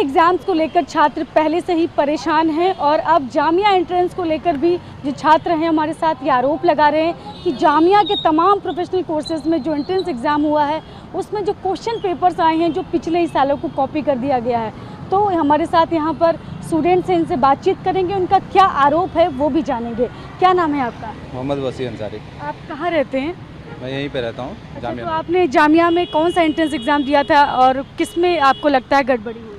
Exams को लेकर छात्र पहले से ही परेशान हैं और अब जामिया एंट्रेंस को लेकर भी जो छात्र हैं हमारे साथ ये आरोप लगा रहे हैं कि जामिया के तमाम प्रोफेशनल कोर्सेज़ में जो एंट्रेंस एग्ज़ाम हुआ है उसमें जो क्वेश्चन पेपर्स आए हैं जो पिछले ही सालों को कॉपी कर दिया गया है। तो हमारे साथ यहाँ पर स्टूडेंट्स हैं, इनसे बातचीत करेंगे, उनका क्या आरोप है वो भी जानेंगे। क्या नाम है आपका? मोहम्मद वसी अंसारी। आप कहाँ रहते हैं? मैं यहीं पे रहता हूँ जामिया। तो आपने जामिया में कौन सा एंट्रेंस एग्ज़ाम दिया था और किस में आपको लगता है गड़बड़ी हुई?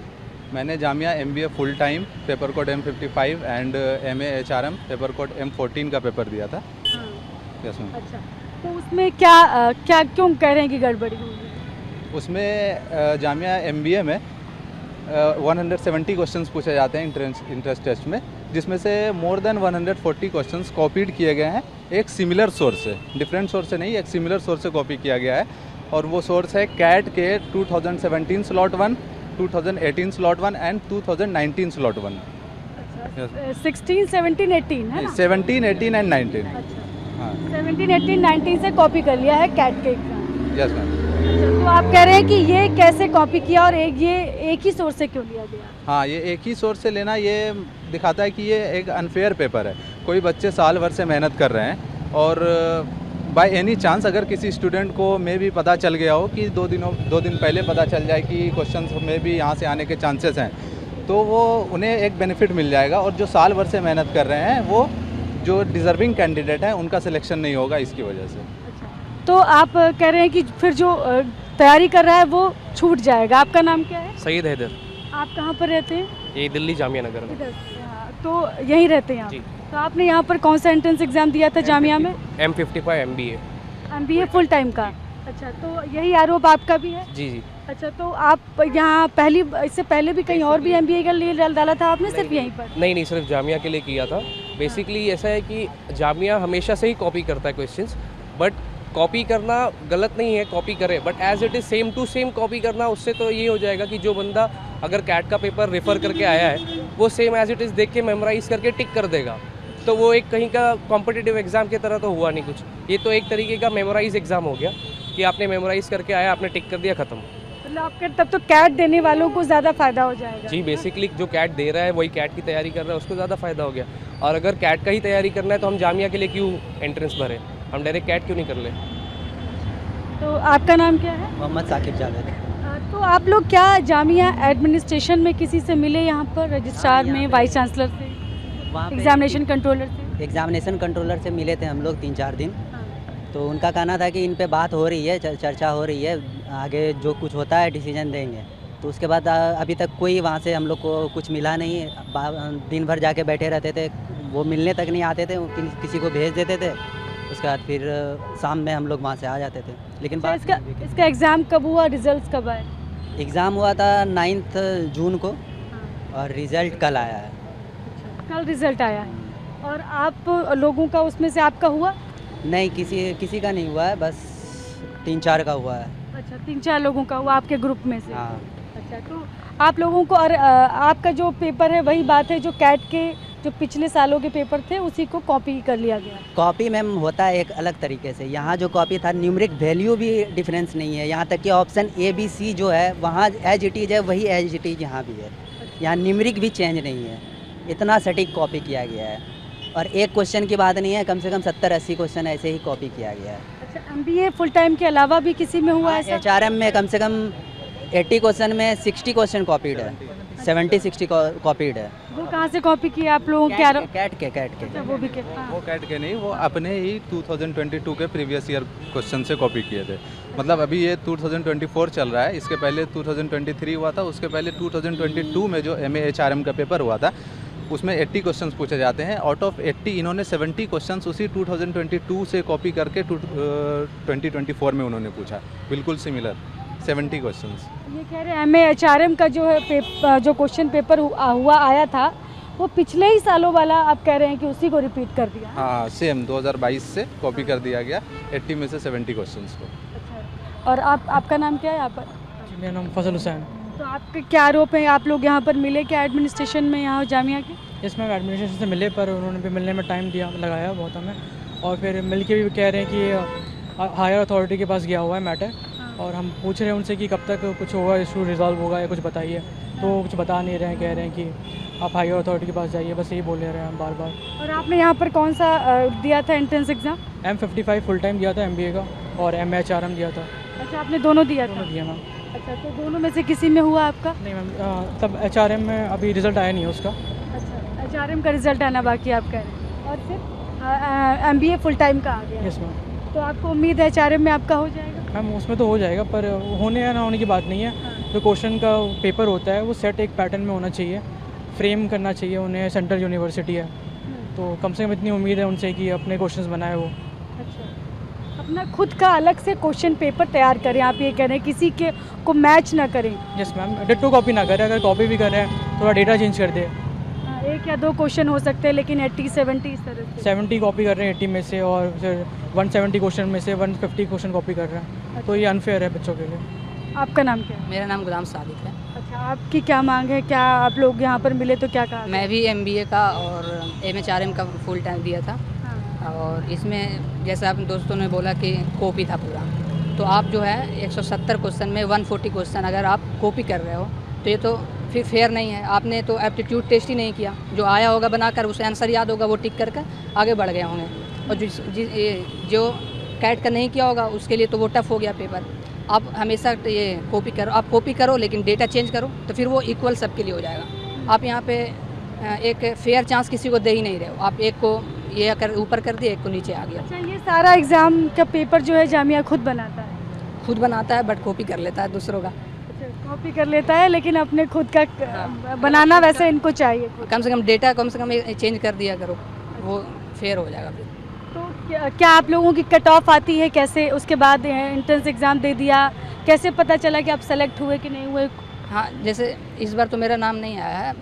मैंने Jamia MBA full time paper code M55 and MA HRM paper code M14 का पेपर दिया था। Yes ma'am. अच्छा, तो उसमें क्या क्यों कह रहे हैं कि गड़बड़ी हुई? उसमें जामिया MBA में 170 क्वेश्चंस पूछे जाते हैं इंट्रेंस टेस्ट में, जिसमें से मोर देन 140 क्वेश्चंस कॉपीड किए गए हैं एक सिमिलर सोर्स से, डिफरेंट सोर्स से नहीं, एक सिमिलर सोर्स से कॉपी किया गया है। और वो सोर्स है कैट के 2017 स्लॉट 1, 2018 स्लॉट 1 एंड 2019 स्लॉट 1। 16, 17, 18 है ना? 17, 18 एंड 19। अच्छा, हाँ 17, 18, 19 से कॉपी कर लिया है कैट के एग्जाम। Yes ma'am. तो आप कह रहे हैं कि ये कैसे कॉपी किया और ये एक ही सोर्स से क्यों लिया गया? हाँ, ये एक ही सोर्स से लेना ये दिखाता है कि ये एक अनफेयर पेपर है। कोई बच्चे साल भर से मेहनत कर रहे हैं और बाय एनी चांस अगर किसी स्टूडेंट को में भी पता चल गया हो कि 2 दिन पहले पता चल जाए कि क्वेश्चंस में भी यहाँ से आने के चांसेस हैं, तो वो उन्हें एक बेनिफिट मिल जाएगा। और जो साल भर से मेहनत कर रहे हैं वो जो डिज़र्विंग कैंडिडेट हैं उनका सिलेक्शन नहीं होगा इसकी वजह से। तो आप कह रहे हैं कि फिर जो तैयारी कर रहा है वो छूट जाएगा। आपका नाम क्या है? सईद हैदर। आप कहाँ पर रहते हैं? ये दिल्ली जामिया नगर में। इधर। तो यहीं रहते हैं आप? जी। तो आपने यहाँ पर कौन सा एंट्रेंस एग्ज़ाम दिया था जामिया में? M55 MBA। MBA full time का। अच्छा, तो यही आरोप आपका भी है? जी जी। अच्छा, तो आप यहाँ इससे पहले भी कहीं और भी MBA के लिए डाला था आपने? सिर्फ यहीं पर? नहीं, सिर्फ जामिया के लिए किया था। बेसिकली ऐसा है कि जामिया हमेशा से ही कॉपी करता है क्वेश्चंस, बट कॉपी करना गलत नहीं है, कॉपी करे, but as it is same to same copy करना, उससे तो ये हो जाएगा कि जो बंदा अगर कैट का पेपर रेफ़र करके आया है वो सेम एज इट इज़ देख के मेमोराइज़ करके टिक कर देगा, तो वो एक कहीं का कॉम्पिटिटिव एग्ज़ाम की तरह तो हुआ नहीं कुछ। ये तो एक तरीके का मेमोराइज एग्ज़ाम हो गया कि आपने मेमोराइज़ करके आया, आपने टिक कर दिया, ख़त्म। मतलब आपके तब तो कैट देने वालों को ज़्यादा फ़ायदा हो जाएगा। जी, बेसिकली जो कैट दे रहा है वही कैट की तैयारी कर रहा है, उसको ज़्यादा फ़ायदा हो गया। और अगर कैट का ही तैयारी करना है तो हम जामिया के लिए क्यों एंट्रेंस भरें, हम डायरेक्ट कैट क्यों नहीं कर लें। तो आपका नाम क्या है? मोहम्मद साकिब जावेद। तो आप लोग क्या जामिया एडमिनिस्ट्रेशन में किसी से मिले यहाँ पर, रजिस्ट्रार में, वाइस चांसलर से, एग्जामिनेशन कंट्रोलर से? एग्जामिनेशन कंट्रोलर से मिले थे हम लोग 3-4 दिन। तो उनका कहना था कि इन पे बात हो रही है, चर्चा हो रही है, आगे जो कुछ होता है डिसीजन देंगे। तो उसके बाद अभी तक कोई वहाँ से हम लोग को कुछ मिला नहीं। दिन भर जाके बैठे रहते थे, वो मिलने तक नहीं आते थे, किसी को भेज देते थे। उसके बाद फिर शाम में हम लोग वहाँ से आ जाते थे। लेकिन इसका एग्ज़ाम कब हुआ, रिजल्ट कब आए? एग्ज़ाम हुआ था 9 जून को और रिज़ल्ट कल आया है। कल रिजल्ट आया है। और आप लोगों का उसमें से आपका हुआ? नहीं, किसी का नहीं हुआ है, बस 3-4 का हुआ है। अच्छा, 3-4 लोगों का हुआ आपके ग्रुप में से? हाँ। अच्छा, तो आप लोगों को, और आपका जो पेपर है वही बात है जो कैट के जो पिछले सालों के पेपर थे उसी को कॉपी कर लिया गया? कॉपी मैम होता है एक अलग तरीके से। यहाँ जो कॉपी था न्यूमरिक वैल्यू भी डिफरेंस नहीं है, यहाँ तक कि ऑप्शन ABC जो है वहाँ एज इट इज़ है, वही एज इट इज़ यहाँ भी है। यहाँ न्यूमरिक भी चेंज नहीं है, इतना सटीक कॉपी किया गया है। और एक क्वेश्चन की बात नहीं है, कम से कम 70-80 क्वेश्चन ऐसे ही कॉपी किया गया है। अच्छा, MBA फुल टाइम के अलावा भी किसी में हुआ है? HRM में कम से कम 80 क्वेश्चन में 60 क्वेश्चन कॉपीड है, 70-60 कॉपीड है। वो कहाँ से कॉपी किया आप लोगों? कैट के। अच्छा, वो भी वो कैट के नहीं, वो अपने ही 2022 के प्रीवियस ईयर क्वेश्चन से कॉपी किए थे। मतलब अभी ये 2024 चल रहा है, इसके पहले 2023 हुआ था, उसके पहले 2022 में जो MA HRM का पेपर हुआ था उसमें 80 क्वेश्चंस पूछे जाते हैं। आउट ऑफ 80 इन्होंने 70 क्वेश्चंस उसी 2022 से कॉपी करके 2024 में उन्होंने पूछा, बिल्कुल सिमिलर 70 क्वेश्चंस। ये कह रहे हैं MA HRM का जो है जो क्वेश्चन पेपर हुआ आया था वो पिछले ही सालों वाला आप कह रहे हैं कि उसी को रिपीट कर दिया? हाँ, सेम 2022 से कॉपी कर दिया गया 80 में से 70 क्वेश्चंस को। अच्छा, और आपका नाम क्या है यहाँ पर? मेरा नाम फजल हुसैन। तो आपके क्या आरोप हैं? आप लोग यहाँ पर मिले क्या एडमिनिस्ट्रेशन में, यहाँ जामिया के? यस मैम, एडमिनिस्ट्रेशन से मिले, पर उन्होंने भी मिलने में टाइम लगाया बहुत हमें। और फिर मिल के भी कह रहे हैं कि हायर अथॉरिटी के पास गया हुआ है मैटर, और हम पूछ रहे हैं उनसे कि कब तक कुछ होगा, इशू रिजॉल्व होगा या कुछ बताइए। तो वो कुछ बता नहीं रहे हैं, कह रहे हैं कि आप हायर अथॉरिटी के पास जाइए, बस यही बोल रहे हैं बार बार। और आपने यहाँ पर कौन सा दिया था entrance exam? M55 full time दिया था MBA का, और MHRM दिया था। अच्छा, आपने दोनों दिया था? दोनों दिया मैम। अच्छा, तो दोनों में से किसी में हुआ आपका? नहीं मैम, तब HRM में अभी रिज़ल्ट आया नहीं है उसका। अच्छा, HRM का रिजल्ट आना बाकी है आप कह रहे हैं, और फिर MBA फुल टाइम का आ गया। Yes ma'am. तो आपको उम्मीद है HRM में आपका हो जाएगा? मैम उसमें तो हो जाएगा, पर होने या ना होने की बात नहीं है। जो क्वेश्चन का पेपर होता है वो सेट एक पैटर्न में होना चाहिए, फ्रेम करना चाहिए उन्हें। सेंट्रल यूनिवर्सिटी है, तो कम से कम इतनी उम्मीद है उनसे कि अपने क्वेश्चंस बनाए वो। अच्छा, अपना खुद का अलग से क्वेश्चन पेपर तैयार करें, आप ये कह रहे हैं, किसी के को मैच ना करें? यस मैम, डिट्टो कॉपी ना करें, अगर कॉपी भी कर रहे हैं थोड़ा डेटा चेंज कर दे। एक या दो क्वेश्चन हो सकते हैं, लेकिन 80-70 इस तरह से। 70 कॉपी कर रहे हैं 80 में से, और फिर 170 क्वेश्चन में से 150 क्वेश्चन कॉपी कर रहे हैं, तो ये अनफेयर है बच्चों के लिए। आपका नाम क्या है? मेरा नाम गुलाम सादिक है। अच्छा, आपकी क्या मांग है? क्या आप लोग यहाँ पर मिले तो क्या कहा? मैं भी MBA का और MHRM का फुल टाइम दिया था, हाँ। और इसमें जैसे आप दोस्तों ने बोला कि कॉपी था पूरा, तो आप जो है 170 क्वेश्चन में 140 क्वेश्चन अगर आप कॉपी कर रहे हो तो ये तो फिर फेयर नहीं है। आपने तो एप्टीट्यूड टेस्ट ही नहीं किया, जो आया होगा बनाकर उसे आंसर याद होगा वो टिक करके आगे बढ़ गए होंगे, और जो कैट का नहीं किया होगा उसके लिए तो वो टफ हो गया पेपर। आप हमेशा ये कॉपी करो, आप कॉपी करो लेकिन डेटा चेंज करो, तो फिर वो इक्वल सबके लिए हो जाएगा। आप यहाँ पे एक फेयर चांस किसी को दे ही नहीं रहे हो, आप एक को ये कर ऊपर कर दिए, एक को नीचे आ गया। अच्छा, ये सारा एग्ज़ाम का पेपर जो है जामिया खुद बनाता है? खुद बनाता है, बट कॉपी कर लेता है दूसरों का। कॉपी कर लेता है, लेकिन अपने खुद का बनाना वैसे इनको चाहिए। कम से कम डेटा कम से कम चेंज कर दिया करो, वो फेयर हो जाएगा फिर। तो क्या आप लोगों की कट ऑफ आती है? कैसे उसके बाद एंट्रेंस एग्ज़ाम दे दिया, कैसे पता चला कि आप सेलेक्ट हुए कि नहीं हुए? हाँ, जैसे इस बार तो मेरा नाम नहीं आया है,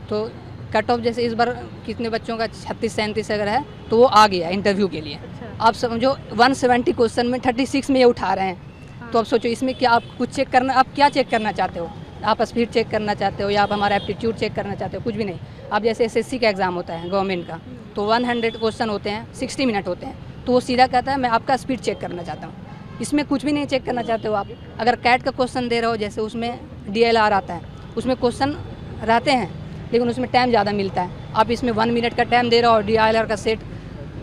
तो कट ऑफ जैसे इस बार कितने बच्चों का 36-37 अगर है तो वो आ गया इंटरव्यू के लिए। अच्छा। आप समझो 170 क्वेश्चन में 36 में ये उठा रहे हैं, तो अब सोचो इसमें क्या आप कुछ चेक करना, आप क्या चेक करना चाहते हो? आप स्पीड चेक करना चाहते हो या आप हमारा एप्टीट्यूड चेक करना चाहते हो? कुछ भी नहीं। आप जैसे SSC का एग्ज़ाम होता है गवर्नमेंट का, तो 100 क्वेश्चन होते हैं, 60 मिनट होते हैं, तो वो सीधा कहता है मैं आपका स्पीड चेक करना चाहता हूँ। इसमें कुछ भी नहीं चेक करना चाहते हो आप। अगर कैट का क्वेश्चन दे रहे हो, जैसे उसमें DLR आता है, उसमें क्वेश्चन रहते हैं लेकिन उसमें टाइम ज़्यादा मिलता है। आप इसमें 1 मिनट का टाइम दे रहे हो, और DLR का सेट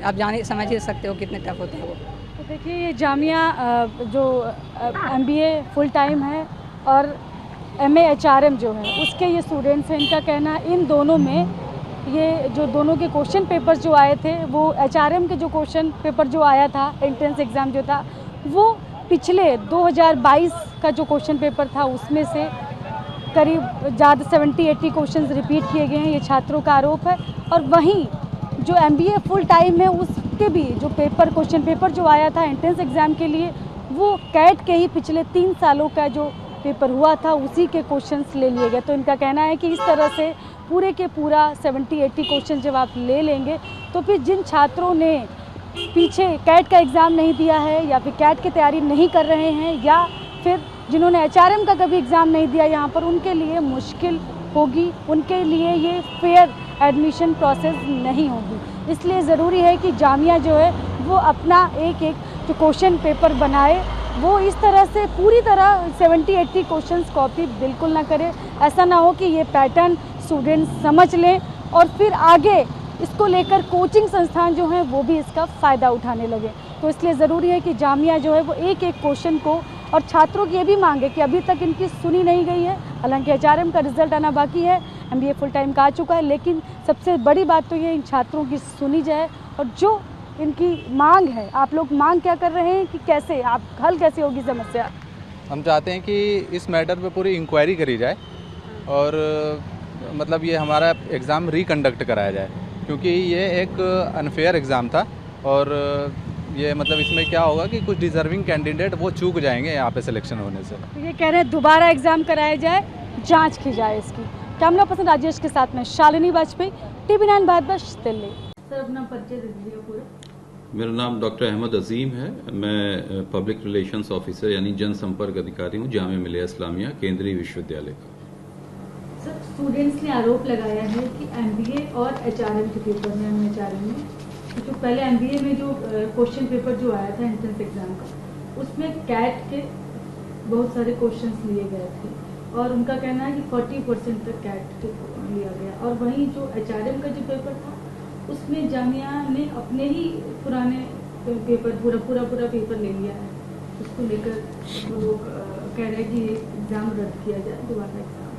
आप जाने समझ ही सकते हो कितने टफ होते हैं वो। तो देखिए, ये जामिया जो MBA फुल टाइम है और MA HRM जो है उसके ये स्टूडेंट्स हैं, इनका कहना है इन दोनों में ये जो दोनों के क्वेश्चन पेपर जो आए थे, वो HRM के जो क्वेश्चन पेपर जो आया था, एंट्रेंस एग्ज़ाम जो था, वो पिछले 2022 का जो क्वेश्चन पेपर था उसमें से करीब ज़्यादा 70-80 क्वेश्चंस रिपीट किए गए हैं, ये छात्रों का आरोप है। और वहीं जो MBA फुल टाइम है उसके भी जो क्वेश्चन पेपर जो आया था एंट्रेंस एग्ज़ाम के लिए, वो कैट के ही पिछले 3 सालों का जो पेपर हुआ था उसी के क्वेश्चंस ले लिए गए। तो इनका कहना है कि इस तरह से पूरे के पूरा 70-80 क्वेश्चन जब आप ले लेंगे, तो फिर जिन छात्रों ने पीछे कैट का एग्ज़ाम नहीं दिया है या फिर कैट की तैयारी नहीं कर रहे हैं, या फिर जिन्होंने HRM का कभी एग्ज़ाम नहीं दिया, यहाँ पर उनके लिए मुश्किल होगी, उनके लिए ये फेयर एडमिशन प्रोसेस नहीं होगी। इसलिए ज़रूरी है कि जामिया जो है वो अपना एक जो क्वेश्चन पेपर बनाए, वो इस तरह से पूरी तरह 70-80 क्वेश्चंस कॉपी बिल्कुल ना करे। ऐसा ना हो कि ये पैटर्न स्टूडेंट्स समझ लें और फिर आगे इसको लेकर कोचिंग संस्थान जो हैं वो भी इसका फ़ायदा उठाने लगे। तो इसलिए ज़रूरी है कि जामिया जो है वो एक क्वेश्चन को, और छात्रों की ये भी मांग है कि अभी तक इनकी सुनी नहीं गई है। हालांकि HRM का रिज़ल्ट आना बाकी है, MBA फुल टाइम का आ चुका है, लेकिन सबसे बड़ी बात तो ये इन छात्रों की सुनी जाए, और जो इनकी मांग है, आप लोग मांग क्या कर रहे हैं कि कैसे आप हल कैसे होगी समस्या? हम चाहते हैं कि इस मैटर पे पूरी इंक्वायरी करी जाए और मतलब ये हमारा एग्ज़ाम रिकंडक्ट कराया जाए, क्योंकि ये एक अनफेयर एग्ज़ाम था। और ये मतलब इसमें क्या होगा कि कुछ डिज़र्विंग कैंडिडेट वो चूक जाएंगे यहाँ पे सिलेक्शन होने से। तो ये कह रहे हैं दोबारा एग्ज़ाम कराया जाए, जांच की जाए इसकी। कैमरा पर्सन राजेश के साथ में शालिनी वाजपेयी, TV9 भारतवर्ष, दिल्ली। सर, अपना परिचय दे दीजिए पूरा। मेरा नाम डॉक्टर अहमद अजीम है। मैं पब्लिक रिलेशंस ऑफिसर यानी जनसंपर्क अधिकारी हूँ जामिया मिलिया इस्लामिया केंद्रीय विश्वविद्यालय का। सर, स्टूडेंट्स ने आरोप लगाया है कि MBA और HRM के पेपर में, MHRM में जो पहले MBA में जो क्वेश्चन पेपर जो आया था एंट्रेंस एग्जाम का, उसमें कैट के बहुत सारे क्वेश्चंस लिए गए थे, और उनका कहना है कि 40% तक कैट लिया गया। और वहीं जो HRM का जो पेपर था उसमें जामिया ने अपने ही पुराने पेपर पूरा पेपर ले लिया है। उसको लेकर वो लोग कह रहे हैं कि एग्ज़ाम रद्द किया जाए, दोबारा एग्ज़ाम।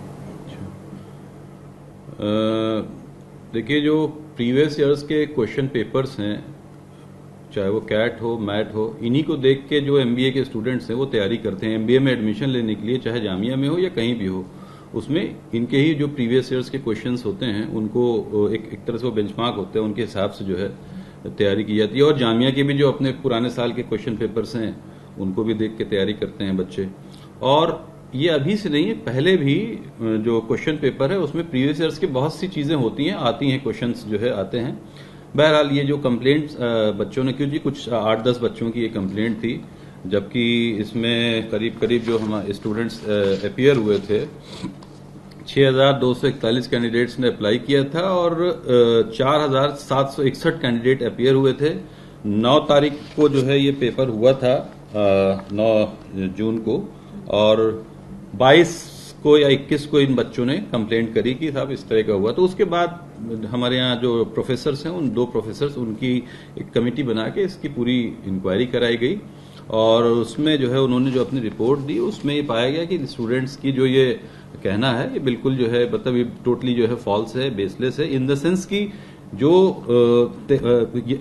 देखिए, जो प्रीवियस ईयर्स के क्वेश्चन पेपर्स हैं, चाहे वो कैट हो मैट हो, इन्हीं को देख के जो MBA के स्टूडेंट्स हैं वो तैयारी करते हैं। MBA में एडमिशन लेने के लिए चाहे जामिया में हो या कहीं भी हो, उसमें इनके ही जो प्रीवियस ईयर्स के क्वेश्चंस होते हैं उनको एक तरह से वो बेंचमार्क होते हैं, उनके हिसाब से जो है तैयारी की जाती है। और जामिया के भी जो अपने पुराने साल के क्वेश्चन पेपर्स हैं उनको भी देख के तैयारी करते हैं बच्चे। और ये अभी से नहीं है, पहले भी जो क्वेश्चन पेपर है उसमें प्रीवियस ईयर्स की बहुत सी चीजें होती हैं, आती हैं, क्वेश्चंस जो है आते हैं। बहरहाल ये जो कंप्लेंट्स बच्चों ने, क्योंकि कुछ 8-10 बच्चों की ये कंप्लेंट थी, जबकि इसमें करीब जो हमारे स्टूडेंट्स अपीयर हुए थे 6,241 कैंडिडेट्स ने अप्लाई किया था और 4,761 कैंडिडेट अपीयर हुए थे। 9 तारीख को जो है ये पेपर हुआ था, 9 जून को, और 22 को या 21 को इन बच्चों ने कंप्लेंट करी कि साहब इस तरह का हुआ। तो उसके बाद हमारे यहाँ जो प्रोफेसर्स हैं, उन 2 प्रोफेसर्स, उनकी एक कमेटी बना के इसकी पूरी इंक्वायरी कराई गई और उसमें जो है उन्होंने जो अपनी रिपोर्ट दी उसमें ये पाया गया कि स्टूडेंट्स की जो ये कहना है ये बिल्कुल जो है मतलब ये टोटली जो है फॉल्स है, बेसलेस है, इन द सेंस की जो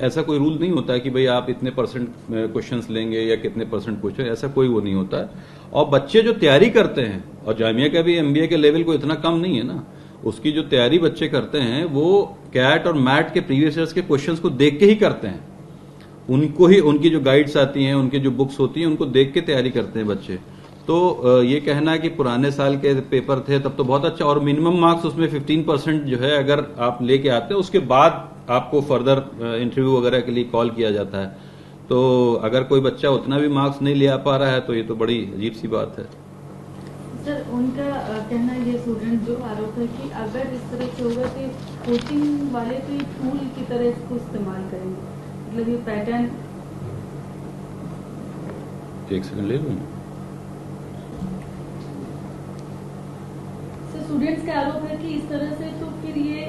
ऐसा कोई रूल नहीं होता है कि भाई आप इतने % क्वेश्चंस लेंगे या कितने % क्वेश्चन, ऐसा कोई वो नहीं होता है। और बच्चे जो तैयारी करते हैं, और जामिया का भी MBA के लेवल को इतना कम नहीं है ना, उसकी जो तैयारी बच्चे करते हैं वो कैट और मैट के प्रीवियस ईयर्स के क्वेश्चंस को देख के ही करते हैं। उनको ही, उनकी जो गाइड्स आती हैं, उनकी जो बुक्स होती हैं, उनको देख के तैयारी करते हैं बच्चे। तो ये कहना कि पुराने साल के पेपर थे तब तो बहुत अच्छा, और मिनिमम मार्क्स उसमें 15% जो है अगर आप लेके आते हैं उसके बाद आपको फर्दर इंटरव्यू वगैरह के लिए कॉल किया जाता है। तो अगर कोई बच्चा उतना भी मार्क्स नहीं ले आ पा रहा है तो ये तो बड़ी अजीब सी बात है। सर, उनका कहना ये स्टूडेंट जो आरोप है कि अगर इस तरह से होगा तो कोचिंग वाले तो ये टूल की तरह इसको इस्तेमाल करेंगे, मतलब ये पैटर्न। एक सेकंड ले लूँ। स्टूडेंट्स का आरोप है कि इस तरह से तो फिर ये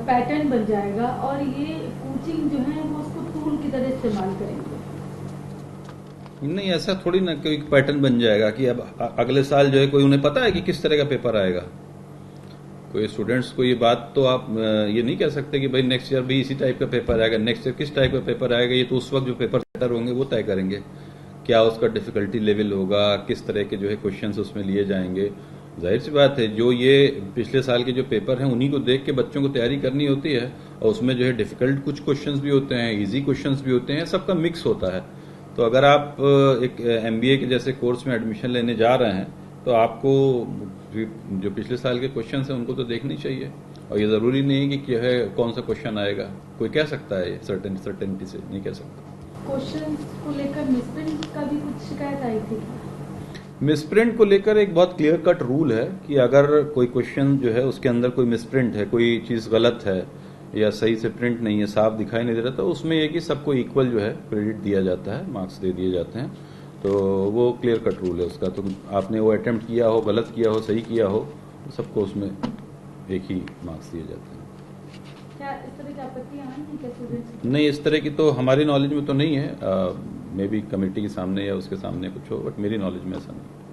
पैटर्न बन जाएगा और ये कोचिंग जो है वो उसको टूल की तरह इस्तेमाल करेंगे। नहीं, ऐसा थोड़ी ना कोई पैटर्न बन जाएगा कि अब अगले साल जो है कोई, उन्हें पता है कि किस तरह का पेपर आएगा। कोई स्टूडेंट्स को ये बात तो आप ये नहीं कह सकते कि भाई नेक्स्ट ईयर भी इसी टाइप का पेपर आएगा, नेक्स्ट ईयर किस टाइप का पेपर आएगा, ये तो उस वक्त जो पेपर सेटर होंगे वो तय करेंगे। क्या उसका डिफिकल्टी लेवल होगा, किस तरह के जो है क्वेश्चंस उसमें लिए जाएंगे। जाहिर सी बात है, जो ये पिछले साल के जो पेपर हैं उन्हीं को देख के बच्चों को तैयारी करनी होती है, और उसमें जो है डिफिकल्ट कुछ क्वेश्चंस भी होते हैं, इजी क्वेश्चंस भी होते हैं, सबका मिक्स होता है। तो अगर आप एक MBA के जैसे कोर्स में एडमिशन लेने जा रहे हैं तो आपको जो पिछले साल के क्वेश्चंस हैं उनको तो देखनी चाहिए, और ये जरूरी नहीं है कि है कौन सा क्वेश्चन आएगा, कोई कह सकता है, सर्टेनिटी से नहीं कह सकता। क्वेश्चन को लेकर मिसप्रिंट का भी कुछ शिकायत आई थी? मिसप्रिंट को लेकर एक बहुत क्लियर कट रूल है कि अगर कोई क्वेश्चन जो है उसके अंदर कोई मिसप्रिंट है, कोई चीज गलत है या सही से प्रिंट नहीं है, साफ दिखाई नहीं दे रहा, तो उसमें यह कि सबको इक्वल जो है क्रेडिट दिया जाता है, मार्क्स दे दिए जाते हैं। तो वो क्लियर कट रूल है उसका। तो आपने वो अटेम्प्ट किया हो, गलत किया हो, सही किया हो, सबको उसमें एक ही मार्क्स दिए जाते हैं। क्या इस तरह की आपत्तियां आई हैं क्या स्टूडेंट्स? नहीं, इस तरह की तो हमारी नॉलेज में तो नहीं है, मे बी कमेटी के सामने या उसके सामने कुछ हो, बट मेरी नॉलेज में ऐसा नहीं।